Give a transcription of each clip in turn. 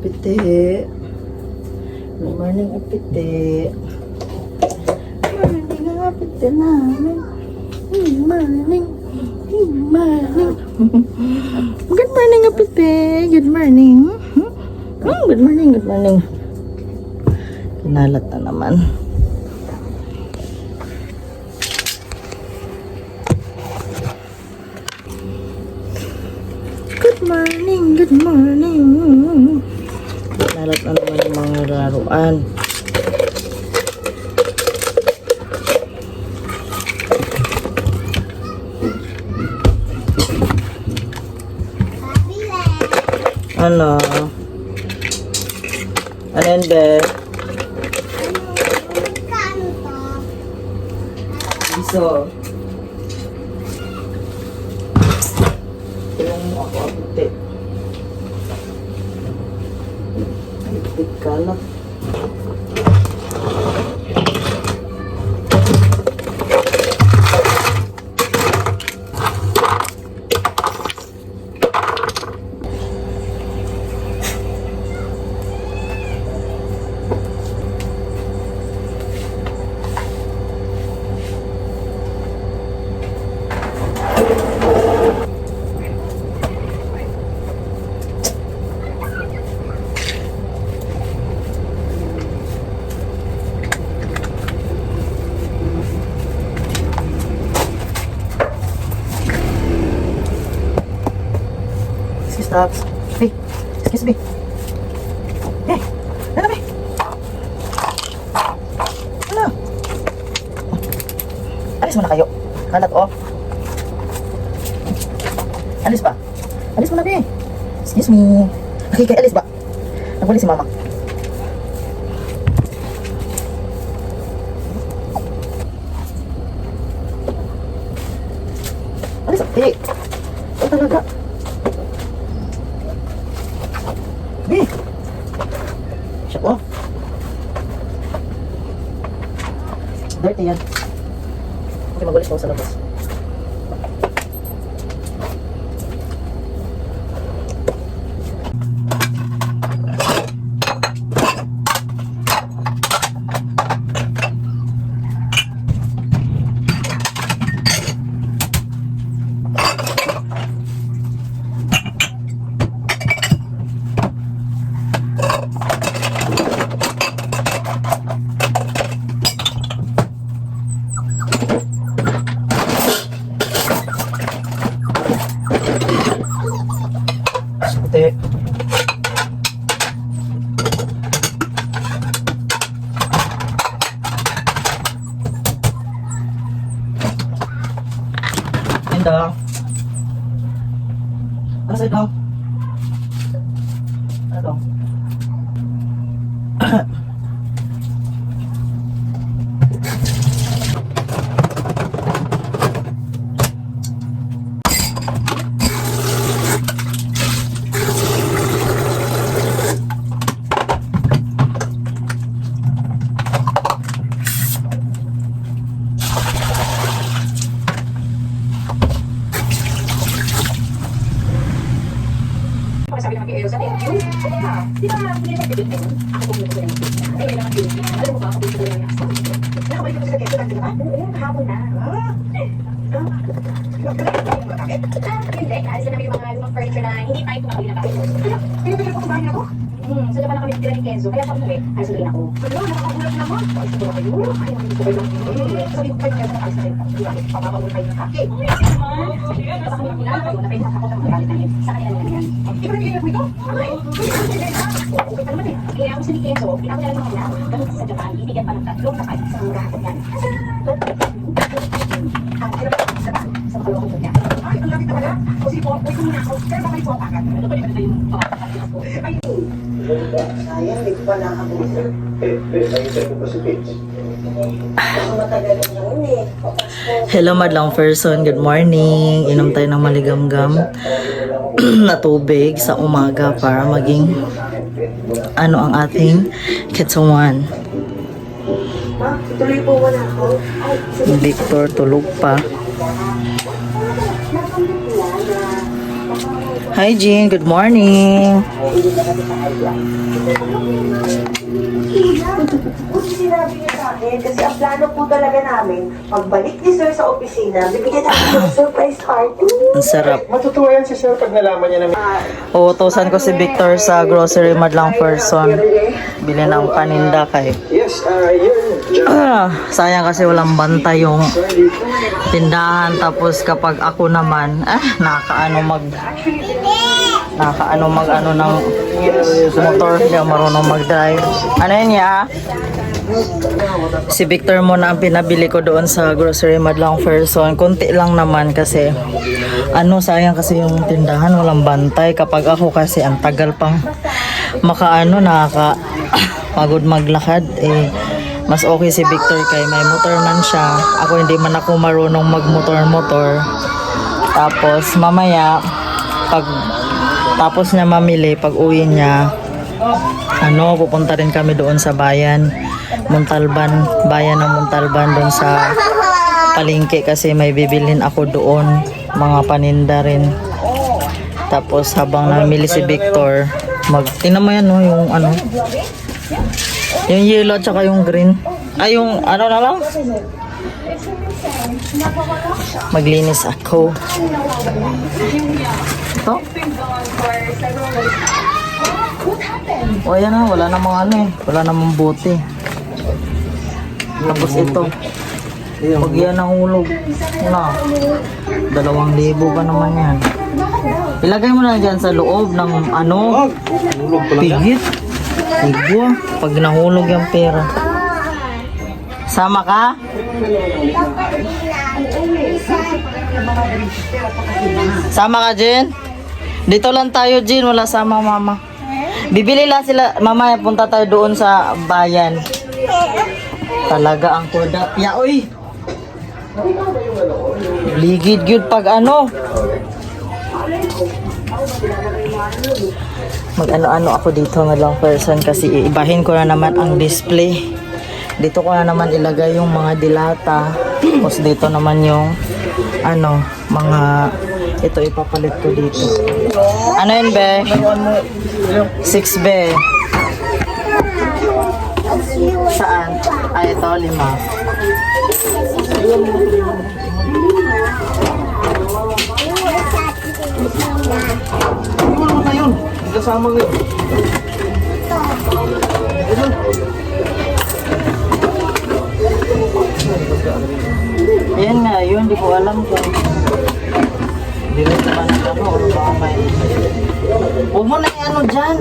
apite. Good morning, apite. Morning, apite namin. Good morning. Good morning. Good morning, apite. Good morning. Good morning, good morning. Kinalat na naman. Good morning, good morning. Kinalat na naman yung mga laruan. Ano? Ano yun, be? Iso. Yung ako apite. Apite kalat. Stops. Hey, excuse me. Hey, ano ba? Ano? Alis mo na kayo. Kalat, oh. Alis ba? Alis mo na, be. Excuse me. Okay, kay alis ba? Nagwali si mama. Alis ba? Hey. Ano talaga? Be! Siya po. Dirty yan. Okay, magulis mo sa labas. Puti. Ganda. Ano sa'yo daw? Ano daw? Sabi naman kay Elsa, thank you. Di ba hindi naman pwede ngayon? Ako kung ito yung ay, naman yun. Alam mo ba ako kung ito yung nakabalik ko sa keso lang, di ba? Oo, kahapon na. Hindi. Naalis na namin yung mga lumang furniture na hindi tayo kumabili na bakit. Kaya pwede ko kumain ako? So diba na kami tira ni Kenzo, kaya pag umuwi, alis ulit ako. Pero nakakagulat naman. Alis ko ba kayo? Ayaw hindi ko kayo lang. Sabi ko kayo Kenzo, alis na kayo. Di ba? Pamamagul kayo ng kake. Baka kami nakilala kayo na kayo nakakot ang magalit namin. Sa kanila naman yan. Di ba nagiging ako ito? Okay pa naman eh. Kaya ako sa ni Kenzo, pinako na lang mga kailangan. Ganun sa Japan, ibigyan pa ng tatlong kapal sa mga hapon yan. Sa makalawang ko niya. Ay, ang lapit na pala. O sige po, wait muna ako. Pero babalik po ako agad. Ito pa rin yung pakakakakit ko. Ay, sayang, hindi ko pa nakakabulsa. Nakita ko pa si Paige. Ako matagal na yun eh. Hello, madlang person. Good morning. Inom tayo ng maligamgam na tubig sa umaga para maging ano ang ating katawan. Ha? Tuloy po wala ako. Victor tulog pa. Hi Jean, good morning. Sinabi niya sa akin, kasi ang plano po talaga namin, pagbalik ni Sir sa opisina, bibigyan namin ng surprise party. Ang sarap. Matutuwa yan si Sir pag nalaman niya na Uutusan ko si Victor sa grocery madlang person. Bili ng paninda kay. Yes, yun. Sayang kasi walang bantay yung tindahan. Tapos kapag ako naman, nakaano mag ng motor. Hindi ako marunong mag-drive. Ano yun ya? Si Victor muna ang pinabili ko doon sa grocery madlang person. Kunti lang naman kasi sayang kasi yung tindahan walang bantay. Kapag ako kasi ang tagal pang pagod maglakad mas okay si Victor kay may motor man siya. Ako hindi man ako marunong magmotor-motor. Tapos mamaya pag tapos niya mamili, pag uwi niya pupunta rin kami doon sa bayan ng Montalban doon sa palengke kasi may bibilhin ako doon, mga paninda rin. Tapos habang namili si Victor, tingnan mo yan yung yung yellow at saka yung green. Ay, yung na lang. Maglinis ako. Ito? O yan na, wala namang wala namang bote. Tapos ito. Pag yan nahulog, 2,000 ba naman yan? Ilagay mo na dyan sa loob ng pigit. Igwa, pag nahulog yung pera. Sama ka? Sama ka, Jen? Dito lang tayo, Jen. Wala sama, mama. Bibili lang sila. Mamaya punta tayo doon sa bayan. Talaga ang kudapya. Uy! Ligid yun pag mag-ano ako dito ng long person kasi iibahin ko na naman ang display. Dito ko na naman ilagay yung mga dilata. Tapos dito naman yung mga ito ipapalit ko dito. Ano yun, be? 6, be. Saan? Ay, ito, 5. Ano na yun? Kasama ngayon. Ayan nga, yun. Di ko alam kung naman ako o baka may... Huwag mo na dyan.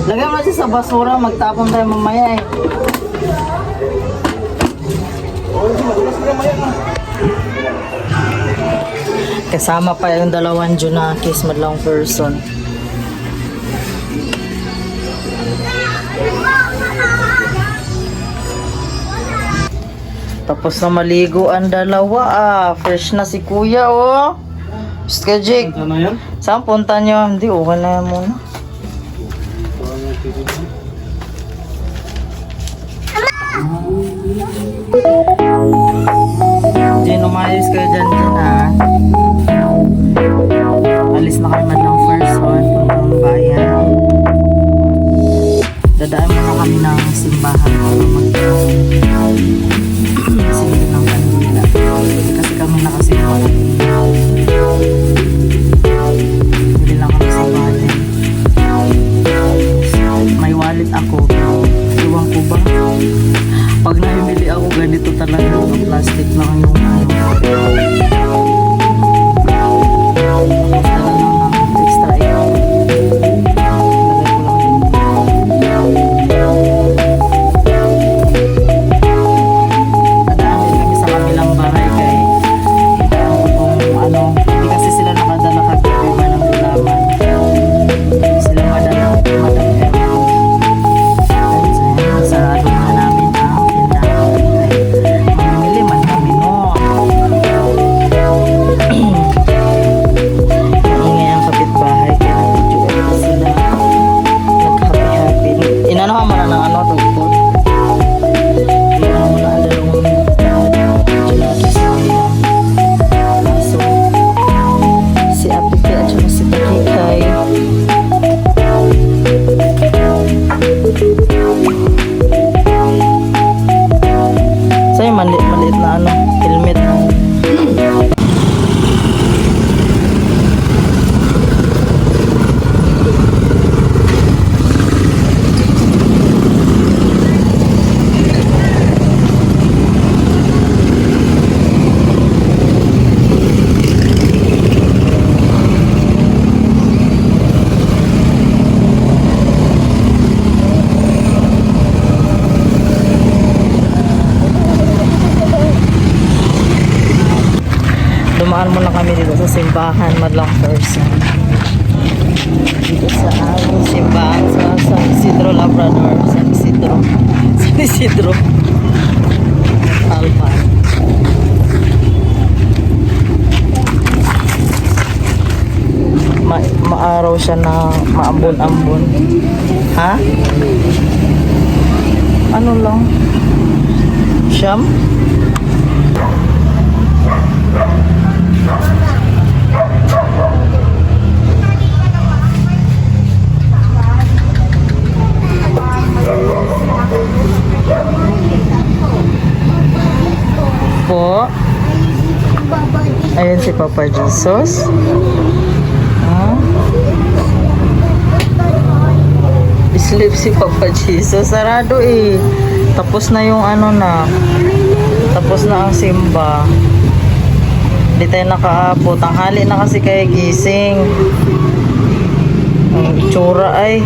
Lagay mo na siya sa basura. Magtapon tayo mamaya Kasama pa yung 2 Junakis madlang person. Tapos na maligo ang 2 Fresh na si kuya Skejik. Ano yan? Saan punta nyo? Hindi, okay na yan muna. Jin, umayos kayo dyan Alis na kami madlang person. Puntang bayan. Dadaan muna kami ng simbahan sige ng kanila. Kasi kami nakasimula. Hindi lang kami sa bayan. May wallet ako. Iwan ko ba? Pag namimili ako ganito talaga ng plastic lang yung dumaan muna kami dito sa simbahan, madlang person. Dito sa aming simbahan sa San Isidro Labrador. San Isidro. Alpan. Maaraw siya na maambon-ambon. Ha? Ano lang? Siyam? Po. Ayan si Papa Jesus. Sleep si Papa Jesus. Sarado eh. Tapos na yung ano na. Tapos na ang simba. Di tayo nakaabot. Tanghali na kasi kaya gising. Ang itsura ay.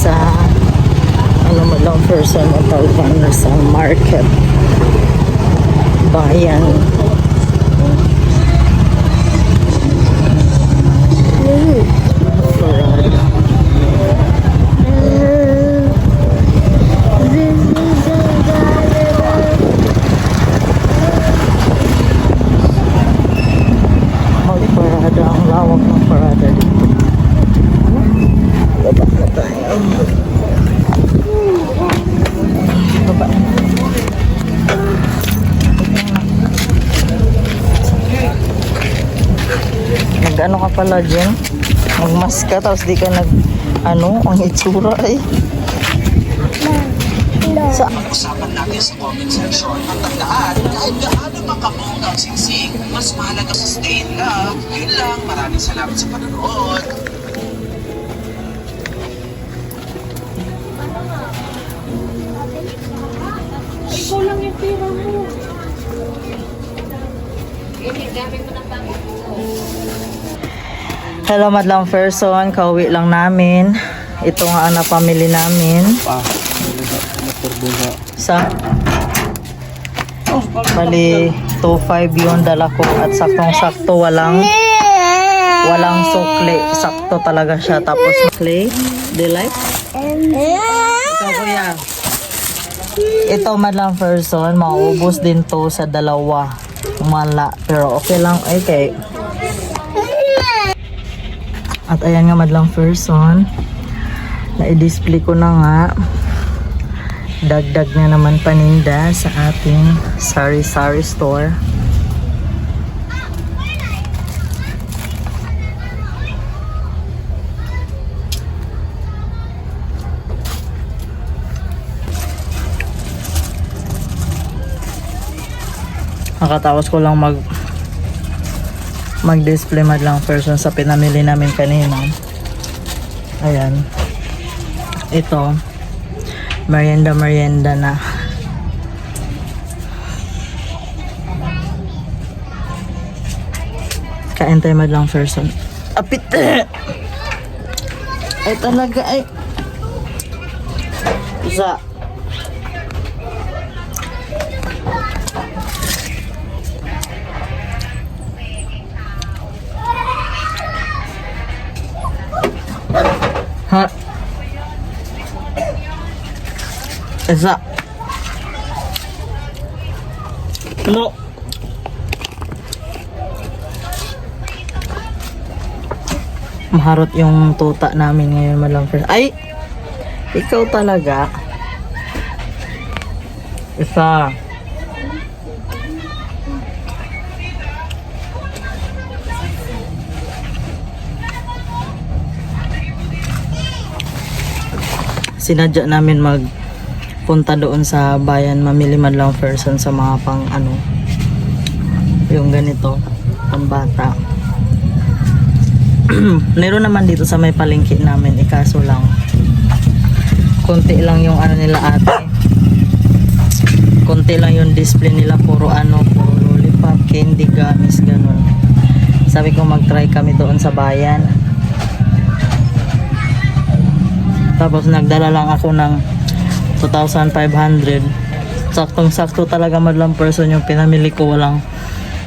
Sa ano malang person o tawag sa market bayan. Magparada ang lawak ng parada dito. Baba na tayo. Baba. Nag-ano ka pala dyan? Magmask ka tapos di ka ano, ang itsura ay. Sa Usapan natin sa comment section at tandaan kahit gaano makabuong ang singsing, mas mahalaga sa stay in love. Yun lang, maraming salamat sa panonood. hello madlang person, kauwi lang namin. Ito nga ang napamili namin. Sa bali 2.5 yun dala ko at saktong-sakto walang sukli. Sakto talaga siya. Tapos clay, delight. Ito kuya. Ito madlang person, maubos din to sa dalawa. Umala. Pero okay lang. Okay. At ayan nga madlang person. Na-display ko na nga. Dagdag na naman paninda sa ating sari-sari store. Nakatawas ko lang mag-display madlang person sa pinamili namin kanina. Ayan. Ito. Merienda na. Kain tayo madlang person. Apit! Ay talaga ay. Isa. Ha? Isa. No. Maharot yung tuta namin ngayon madlang person. Ay! Ikaw talaga. Isa. sinadya namin punta doon sa bayan, mamili man lang person sa mga pang ano, yung ganito, pang bata. Meron naman dito sa may palengke namin, ikaso lang konti lang yung ano nila ate, konti lang yung display nila, puro lollipop, candy, gummies, ganun. Sabi ko mag-try kami doon sa bayan, tapos nagdala lang ako ng 2,500. Saktong-sakto talaga madlang person yung pinamili ko.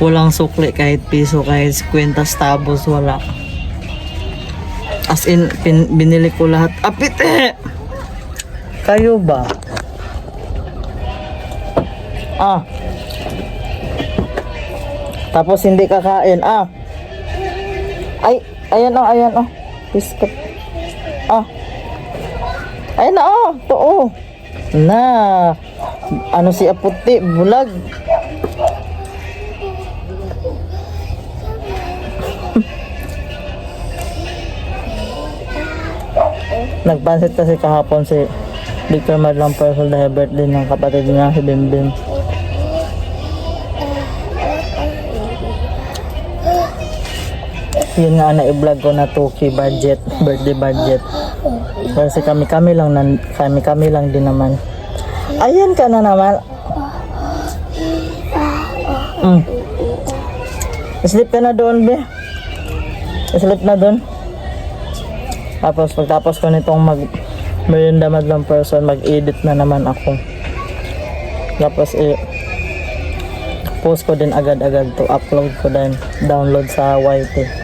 Walang sukli kahit piso, kahit 50 tabos, wala. As in, binili ko lahat. Apite! Kayo ba? Tapos hindi kakain. Ay, ayan o. Biscuit. Ayan na to na. Ano si Aputi, bulag. Nagpansit kasi kahapon si Victor Madlang Person dahil birthday ng kapatid niya si Bimbim. Yun nga na-i-vlog ko na 2K budget, birthday budget. Kasi kami lang din naman. Ayan ka na naman. Sleep ka na doon, be. Sleep na doon. Tapos pagtapos ko nitong merienda Madlang Person, mag-edit na naman ako. Tapos post ko din agad-agad to, upload ko din, download sa YT.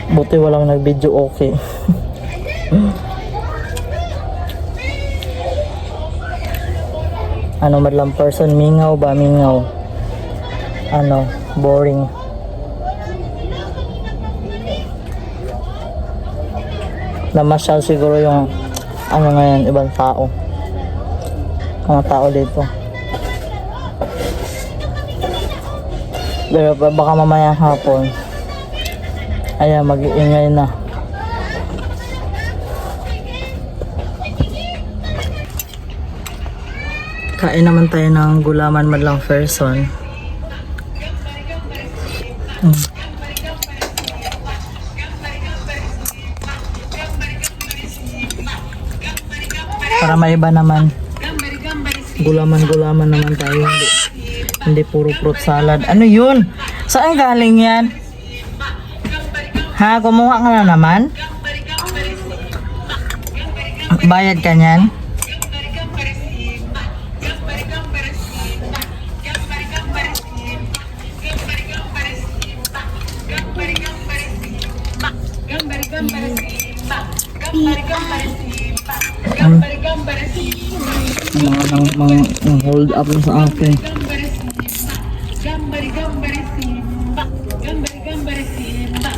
Buti walang nag-video, okay. Ano Madlang Person, mingaw ba? Mingaw. Ano, boring. Namasyal siguro yung ano ngayon, ibang tao. Mga tao dito. Pero baka mamaya hapon, ayan, mag-iingay na. Kain naman tayo ng gulaman Madlang Person. Para maiba naman. Gulaman naman tayo. Hindi puro fruit salad. Ano yun? Saan galing yan? Ha? Kumuha ka na naman? Bayad ka niyan? Mga hold up na sa akin.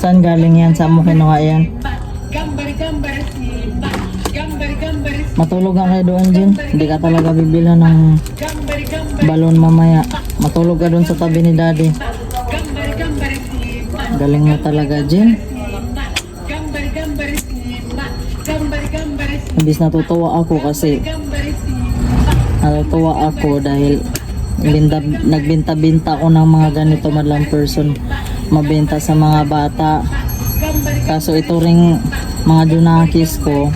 Saan galing yan? Saan mo kinuha yan? Matulog ka kayo doon, Jin. Hindi ka talaga bibila ng balon mamaya. Matulog ka doon sa tabi ni Daddy. Galing mo talaga, Jin. Imbis natutuwa ako kasi natutuwa ako dahil nagbenta-binta ko ng mga ganito Madlang Person, mabenta sa mga bata. Kaso ito ring mga junakis ko,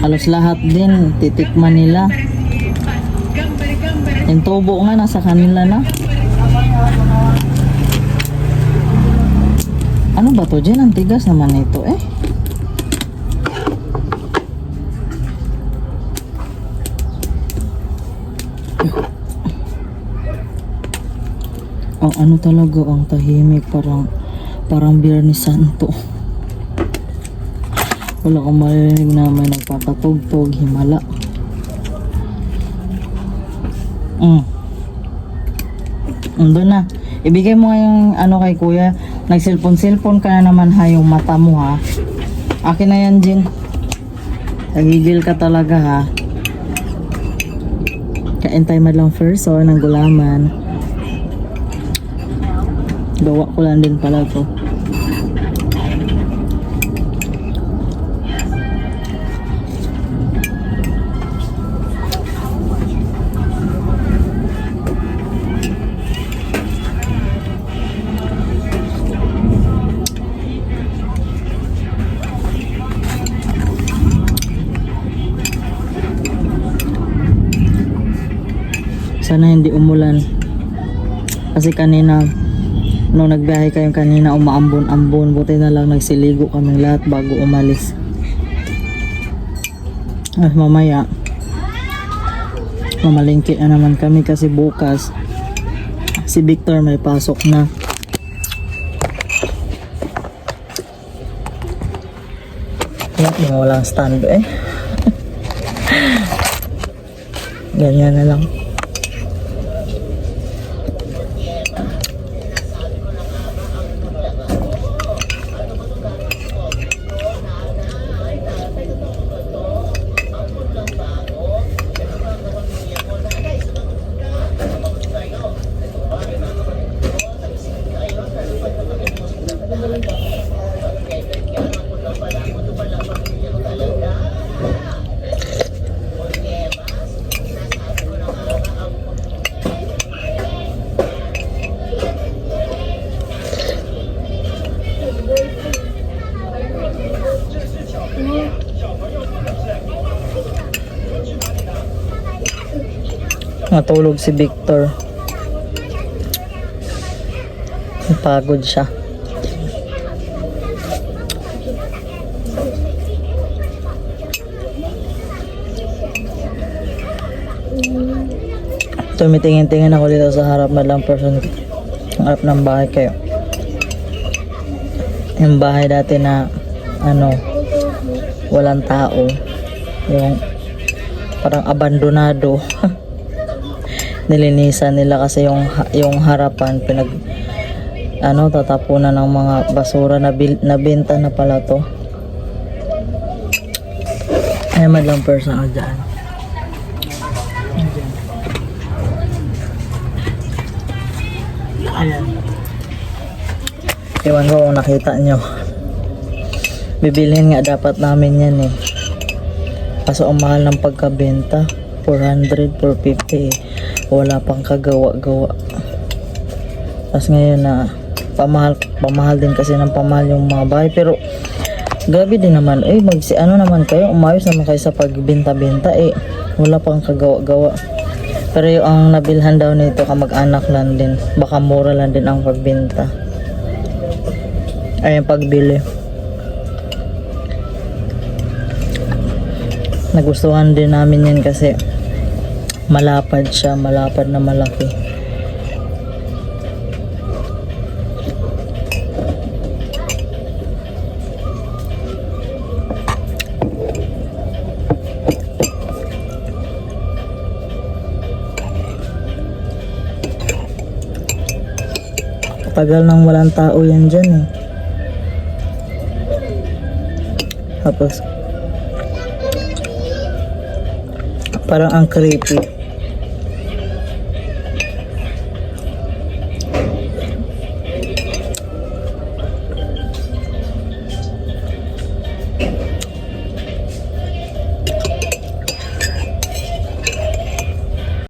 halos lahat din titikman nila. Yung tubo nga nasa kanila na. Ano ba to dyan? Ang tigas naman ito eh. Ang ano talaga, ang tahimik, parang Biyernes Santo. Wala kang marinig na may nagpapatugtog, himala. Doon na. Ibigay mo nga yung ano kay kuya. Nagsilpon-silpon ka na naman ha, yung mata mo ha. Akin na yan, Jin. Nagigil ka talaga ha. Kain tayo Madlang Person ng gulaman. Gawa ko lang din pala to. Sana hindi umulan. Kasi kanina, nung nagbiyahe kayo kanina, umaambon-ambon. Buti na lang nagsiligo kaming lahat bago umalis. Mamaya, mamalingki na naman kami kasi bukas, si Victor may pasok na. Yung walang stand eh. Ganyan na lang. Natulog si Victor. Pagod siya. Tumitingin-tingin ako dito sa harap na lang person. Ang harap ng bahay kayo. Yung bahay dati na walang tao. Yung parang abandonado. Nilinisan nila kasi yung harapan tatapunan ng mga basura na nabenta na pala to. Ay madlang person ako dyan. Ayan. Iwan ko kung nakita nyo. Bibilhin nga dapat namin yan eh. Kaso ang mahal ng pagkabenta. 400, 450 wala pang kagawa-gawa. Tapos ngayon na pamahal din kasi ng pamahal yung mga bahay. Pero grabe din naman naman kayo, umayos naman kayo sa pagbenta-benta wala pang kagawa-gawa. Pero yung ang nabilhan daw nito kamag-anak lang din, baka mura lang din ang pagbenta ang pagbili. Nagustuhan din namin yan kasi malapad siya, malapad na malaki. Tagal nang walang tao yan dyan eh. Tapos parang ang creepy.